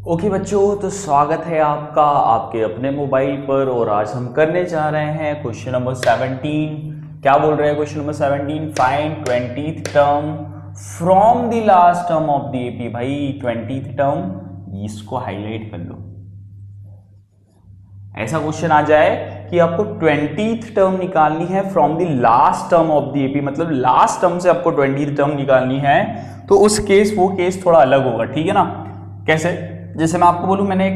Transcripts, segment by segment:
Okay बच्चों, तो स्वागत है आपका आपके अपने मोबाइल पर। और आज हम करने जा रहे हैं क्वेश्चन नंबर 17। क्या बोल रहे हैं question number 17? Find 20th term from the last term of the AP. भाई 20th टर्म, इसको हाईलाइट कर लो। ऐसा क्वेश्चन आ जाए कि आपको 20th टर्म निकालनी है from the last term of the AP, मतलब लास्ट टर्म से आपको 20th टर्म निकालनी है, तो उस केस वो केस थोड़ा अलग होगा। ठीक है ना? कैसे? जैसे मैं आपको बोलूं, मैंने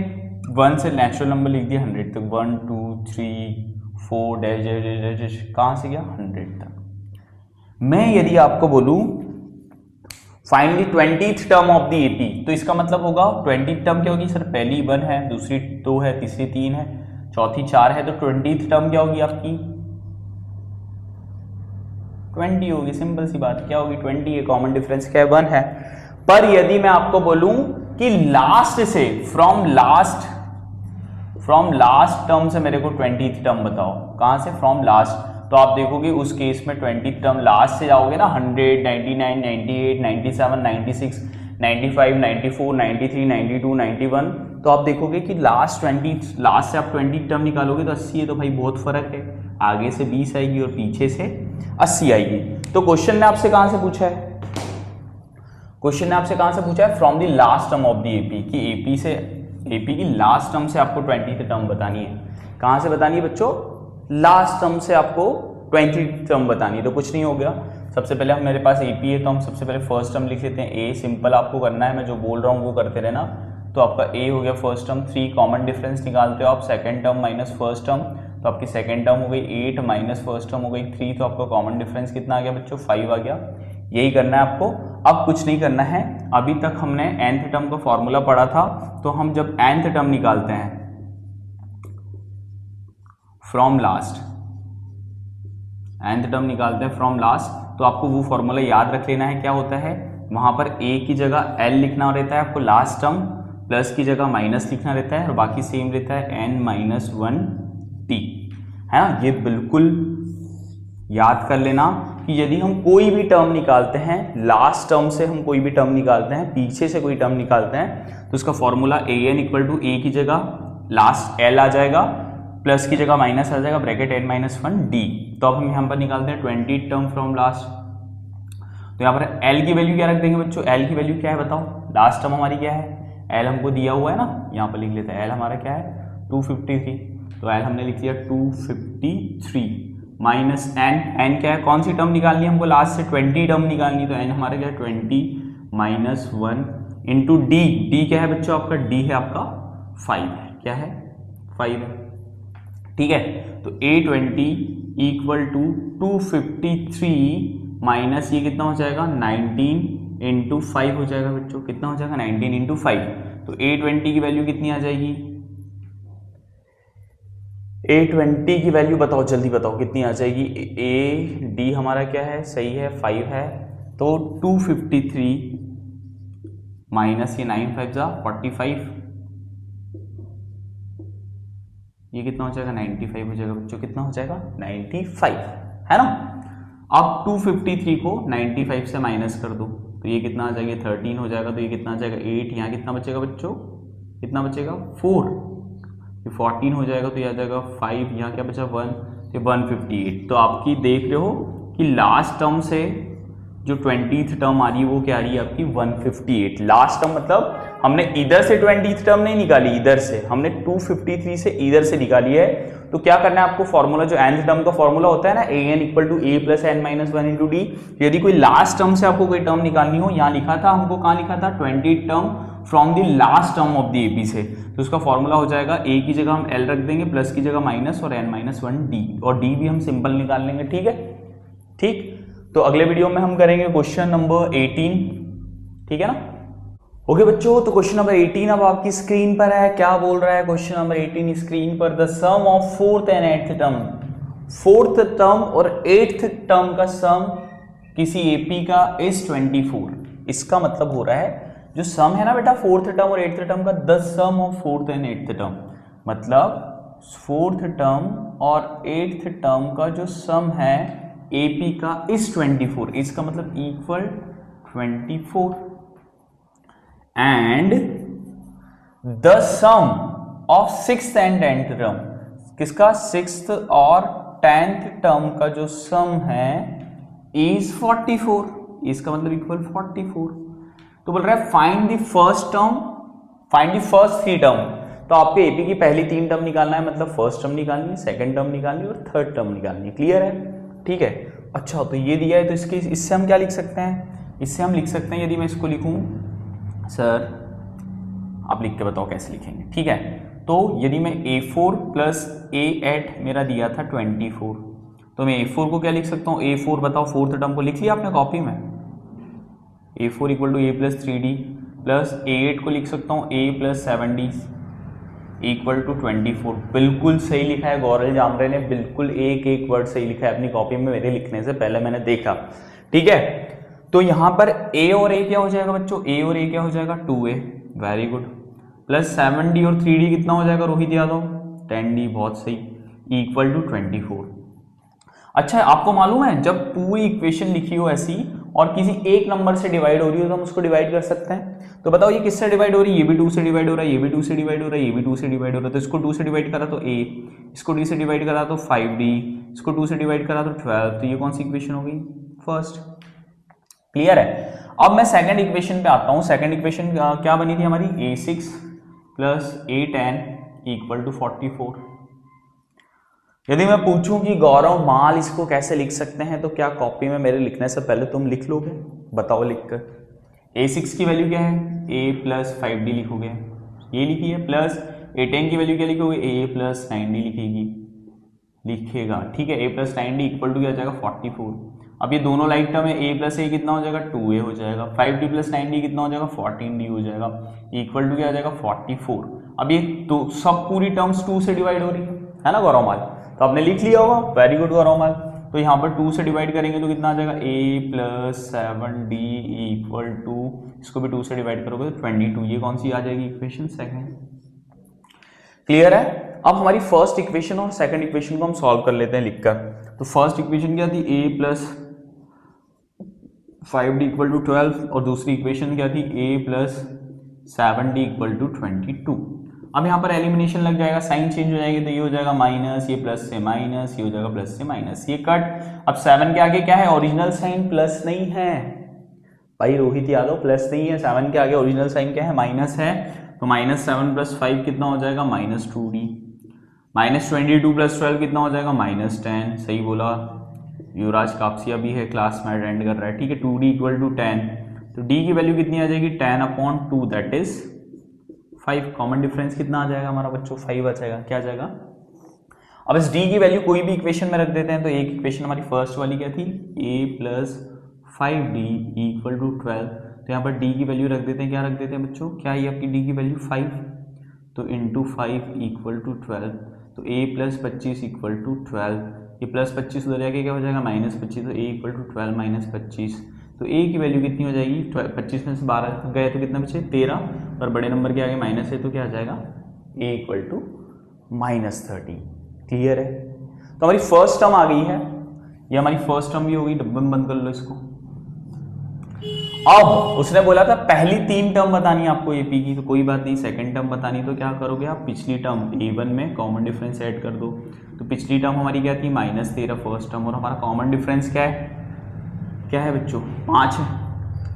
1 से नेचुरल नंबर लिख दिया 100 तक, 1 2 3 4 डैश डैश डैश डैश, कहां से गया 100 तक। मैं यदि आपको बोलूं find the 20th term of the AP, तो इसका मतलब होगा 20th टर्म क्या होगी सर? पहली 1 है, दूसरी 2 है, तीसरी 3 है, चौथी 4 है, तो 20th टर्म क्या होगी आपकी? 20 होगी। सिंपल सी बात, क्या होगी? 20 है। कॉमन डिफरेंस क्या है? 1 है। पर यदि मैं आपको बोलूं कि लास्ट से फ्रॉम लास्ट टर्म से मेरे को 20th टर्म बताओ, कहां से? फ्रॉम लास्ट, तो आप देखोगे उस केस में 20th टर्म लास्ट से जाओगे ना, 100 99 98 97 96 95 94 93 92 91, तो आप देखोगे कि लास्ट से आप 20 टर्म निकालोगे तो 80 है। तो भाई बहुत फर्क है, आगे से 20 आएगी और पीछे से 80 आएगी। तो क्वेश्चन ने आपसे कहां से पूछा है? क्वेश्चन ने आपसे कहां से पूछा है? From the last term of the AP, कि एपी की लास्ट टर्म से आपको 20th टर्म बतानी है। कहां से बतानी है बच्चों? लास्ट टर्म से आपको 20th टर्म बतानी है। तो कुछ नहीं हो गया, सबसे पहले हम मेरे पास एपी है तो हम सबसे पहले फर्स्ट टर्म लिख लेते हैं ए। सिंपल आपको करना है, मैं जो बोल रहा हूँ वो करते रहना। तो आपका ए हो गया फर्स्ट टर्म, 3 कॉमन डिफरेंस निकालते हो आप, second term minus first term, तो आपकी सेकंड टर्म हो गई 8 माइनस फर्स्ट टर्म हो गई 3, तो आपका कॉमन डिफरेंस कितना आ गया बच्चों? 5 आ गया। यही करना है आपको, अब कुछ नहीं करना है। अभी तक हमने nth टर्म का फॉर्मूला पढ़ा था, तो हम जब nth टर्म निकालते हैं फ्रॉम लास्ट, nth टर्म निकालते हैं फ्रॉम लास्ट, तो आपको वो फॉर्मूला याद रख लेना है। क्या होता है वहां पर? a की जगह l लिखना रहता है आपको लास्ट टर्म, प्लस की जगह माइनस लिखना रहता है, और बाकी सेम रहता है n-1t, है ना? ये बिल्कुल याद कर लेना कि यदि हम कोई भी टर्म निकालते हैं, लास्ट टर्म से हम कोई भी टर्म निकालते हैं, पीछे से कोई टर्म निकालते हैं, तो उसका formula an equal to a की जगह लास्ट l आ जाएगा, प्लस की जगह माइनस आ जाएगा, ब्रैकेट n-1d। तो अब हम यहां पर निकालते हैं 20 टर्म फ्रॉम लास्ट। तो यहां पर l की वैल्यू क्या रख देंगे बच्चों? l की वैल्यू क्या है बताओ? लास्ट टर्म हमारी क्या है? l हमको दिया हुआ है ना, यहां पर लिख लेते हैं। l हमारा क्या है? 253, तो l हमने लिख लिया 253 माइनस n क्या है? कौन सी टर्म निकालनी है हमको? लास्ट से 20 टर्म निकालनी, तो n हमारा क्या है? 20 माइनस 1 इंटू डी क्या है बच्चों आपका? d है आपका 5 है। क्या है? 5 है। ठीक है, तो a20 इक्वल टू 253 माइनस ये कितना हो जाएगा? 19 इंटू 5 हो जाएगा बच्चों। कितना हो जाएगा? 19 इंटू 5। तो a20 की वैल्यू कितनी आ जाएगी? a20 की वैल्यू बताओ, जल्दी बताओ कितनी आ जाएगी? डी हमारा क्या है? सही है, 5 है। तो 253 माइनस ये 9 5 जा 45, ये कितना हो जाएगा? 95 हो जाएगा बच्चों। कितना हो जाएगा? 95, है ना? अब 253 को 95 से माइनस कर दो, तो ये कितना आ जाएगा? 13 हो जाएगा। तो ये कितना आ जाएगा? 8। यहाँ कितना बचेगा बच्चों? कितना बचेगा? 4। 14 हो जाएगा, तो ये आ जाएगा 5। यहाँ क्या बचा? 1, तो 158। तो आपकी देख रहे हो कि लास्ट टर्म से जो 20th टर्म आ रही है वो क्या आ रही है आपकी? 158। लास्ट टर्म मतलब हमने इधर से 20th टर्म नहीं निकाली, इधर से हमने 253 से इधर से निकाली है। तो क्या करना है आपको? फॉर्मूला जो nth टर्म का फॉर्मूला होता है ना, an equal to a plus n-1 into D. यदि कोई लास्ट टर्म से आपको कोई टर्म निकालनी हो, यहाँ लिखा था हमको, कहाँ लिखा था? 20th term from the last term of the AP से, तो उसका फॉर्मूला हो जाएगा a की जगह हम l रख देंगे, प्लस की जगह माइनस और n-1d, और d भी हम सिंपल निकाल लेंगे। ठीक है, ठीक। तो अगले वीडियो में हम करेंगे क्वेश्चन नंबर 18। ठीक है ना? ओके बच्चों, तो क्वेश्चन नंबर 18 अब आपकी स्क्रीन पर है। क्या बोल रहा है क्वेश्चन नंबर 18 स्क्रीन पर? The sum of 4th and 8th term, 4th term और 8th टर्म का सम किसी एपी का इज 24। इसका मतलब हो रहा है जो सम है ना बेटा 4th टर्म और 8th टर्म का, the sum of 4th and 8th term, मतलब 4th टर्म और 8th टर्म का जो सम है एपी का इज 24। इसका मतलब equal 24, and the sum of 6th and 10th term, किसका 6th और 10th टर्म का जो सम है इज 44, इसका मतलब इक्वल 44। तो बोल रहा है find the first term, find the first 3 term. तो आपके एपी की पहली 3 टर्म निकालना है, मतलब फर्स्ट टर्म निकालनी है, सेकंड टर्म निकालनी है और थर्ड टर्म निकालनी है। क्लियर है? ठीक है। अच्छा, तो ये दिया है तो इससे हम क्या लिख सकते हैं? इससे हम लिख सकते हैं, यदि मैं इसको लिखूं, सर आप लिख के बताओ कैसे लिखेंगे। ठीक है, तो यदि मैं A4 प्लस A8 मेरा दिया था 24, तो मैं A4 को क्या लिख सकता हूँ? A4 बताओ, फोर्थ टर्म को लिख लिया आपने कॉपी में, A4 equal to A plus 3D plus A8 को लिख सकता हूँ A plus 7D equal to 24। बिल्कुल सही लिखा है गौरव जामरे ने, बिल्कुल एक एक वर्ड सही लिखा है अपनी कॉपी में, मेरे लिखने से पहले मैंने देखा। ठीक है, तो यहाँ पर A और A क्या हो जाएगा बच्चों? A और A क्या हो जाएगा? 2A, very good, plus 7D और 3D कितना हो जाएगा रोहित यादव? 10D, बहुत सही, इक्वल टू 24। अच्छा, आपको मालूम है जब पूरी इक्वेशन लिखी हो ऐसी और किसी एक नंबर से डिवाइड हो रही हो तो हम उसको डिवाइड कर सकते हैं। तो बताओ ये किससे डिवाइड हो रही है? ये भी 2 से डिवाइड हो रहा है, ये भी 2 से डिवाइड हो रहा है, ये भी 2 से डिवाइड हो रहा है। तो इसको 2 से डिवाइड करा तो A, इसको D से डिवाइड करा तो 5D, इसको 2 से डिवाइड करा तो 12। तो ये कौन सी इक्वेशन हो गई? फर्स्ट। क्लियर है? अब मैं सेकंड इक्वेशन पे आता हूँ। सेकंड इक्वेशन क्या बनी थी हमारी? A6 plus A10 equal to 44। यदि मैं पूछूं कि गौरव माल इसको कैसे लिख सकते हैं, तो क्या कॉपी में मेरे लिखने से पहले तुम लिख लोगे? बताओ लिखकर। A6 की वैल्यू क्या है? A प्लस 5D लिखोगे, ये लिखी है, प्लस A10 की वैल्यू क्या लिखोगे? A प्लस 9D लिखेगा। ठीक है, A plus 9D equal to क्या हो जाएगा? 44। अब ये दोनों लाइक टर्म है, A प्लस A कितना हो जाएगा? 2A हो जाएगा, 5D प्लस 9D कितना हो जाएगा? 14D हो जाएगा, इक्वल टू क्या हो जाएगा? 44। अब ये तो सब पूरी टर्म्स 2 से डिवाइड हो रही है ना गौरव माल? तो आपने लिख लिया होगा, वेरी गुड गौरव माल। तो यहाँ पर 2 से डिवाइड करेंगे तो कितना आ जाएगा? A plus 7D equal to, इसको भी 2 से डिवाइड करोगे तो 22। ये कौन सी आ जाएगी इक्वेशन? सेकंड। क्लियर है? अब हमारी फर्स्ट इक्वेशन और सेकंड इक्वेशन को हम सॉल्व कर लेते हैं लिखकर। तो फर्स्ट इक्वेशन क्या थी? A plus 5D equal to 12 और दूसरी इक्वेशन क्या थी? A plus 7D equal to 22। अब यहाँ पर एलिमिनेशन लग जाएगा, साइन चेंज हो जाएगी, तो ये हो जाएगा माइनस, ये प्लस से माइनस, ये हो जाएगा प्लस से माइनस, ये कट। अब 7 के आगे क्या है? ओरिजिनल साइन प्लस नहीं है भाई रोहित यादव, प्लस नहीं है, 7 के आगे ओरिजिनल साइन क्या है? माइनस है। तो माइनस 7 प्लस 5 कितना हो जाएगा? माइनस 2D, माइनस 22 प्लस 12 कितना हो जाएगा? माइनस 10। सही बोला, युवराज कापसिया भी है क्लास में, अटेंड कर रहा है। ठीक है, 2D इक्वल टू 10, तो D की वैल्यू कितनी आ जाएगी? 10/2, दैट इज 5। कॉमन डिफरेंस कितना आ जाएगा हमारा बच्चों? 5 आ जाएगा। क्या आ जाएगा? अब इस D की वैल्यू कोई भी इक्वेशन में रख देते हैं। तो एक इक्वेशन हमारी फर्स्ट वाली क्या थी? A plus 5D equal to 12। तो यहाँ पर D की वैल्यू रख देते हैं, क्या रख देते हैं बच्चों? क्या है आपकी D की वैल्यू? 5, तो इंटू 5 इक्वल टू 12। तो A प्लस 25 इक्वल टू 12, ये प्लस 25 उधर जाके क्या हो जाएगा? माइनस 25। तो A इक्वल टू 12 माइनस 25, तो A की वैल्यू कितनी हो जाएगी? 25 में से 12 गए तो कितना बचे? 13, और बड़े नंबर के आगे माइनस है तो क्या आ जाएगा? A equal to -30। क्लियर है? तो हमारी फर्स्ट टर्म आ गई है, ये हमारी फर्स्ट टर्म भी होगी, डब्बे में बंद कर लो इसको। अब उसने बोला था पहली 3 टर्म बतानी है आपको एपी की, तो कोई बात नहीं, सेकंड टर्म बतानी तो क्या करोगे आप? पिछली टर्म A1 में कॉमन डिफरेंस ऐड कर दो। तो पिछली टर्म हमारी क्या थी? -13 फर्स्ट टर्म, और हमारा कॉमन डिफरेंस क्या है? क्या है बच्चों? 5 है।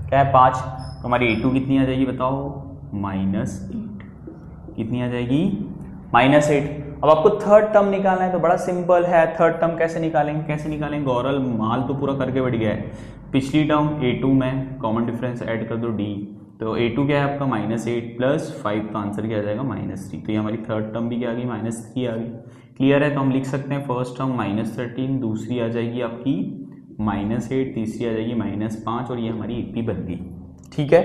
क्या है? 5। तो हमारी A2 कितनी आ जाएगी बताओ? -8। कितनी आ जाएगी? -8। अब आपको थर्ड टर्म निकालना है तो बड़ा सिंपल है। थर्ड टर्म कैसे निकालेंगे? कैसे निकालेंगे? गौरल माल तो पूरा करके बढ़ गया है। पिछली टर्म A2 में कॉमन डिफरेंस ऐड कर दो D, तो A2 क्या है आपका? -8 प्लस 5, तो आंसर क्या आ जाएगा? -3। तो ये हमारी थर्ड टर्म भी क्या आ गई? -3 आ गई। क्लियर है? तो हम लिख सकते हैं फर्स्ट टर्म -13, दूसरी आ जाएगी आपकी -8, तीसरी आ जाएगी -5, और ये हमारी AP बन गई। ठीक है,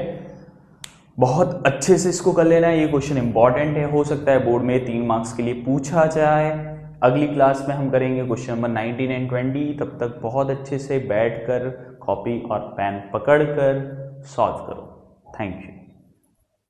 बहुत अच्छे से इसको कर लेना है, ये क्वेश्चन इंपॉर्टेंट है, हो सकता है बोर्ड में 3 मार्क्स के लिए पूछा जाए। अगली क्लास में हम करेंगे क्वेश्चन नंबर 19 एंड 20। तब तक बहुत अच्छे से बैठकर कॉपी और पेन पकड़कर सॉल्व करो। Thank you.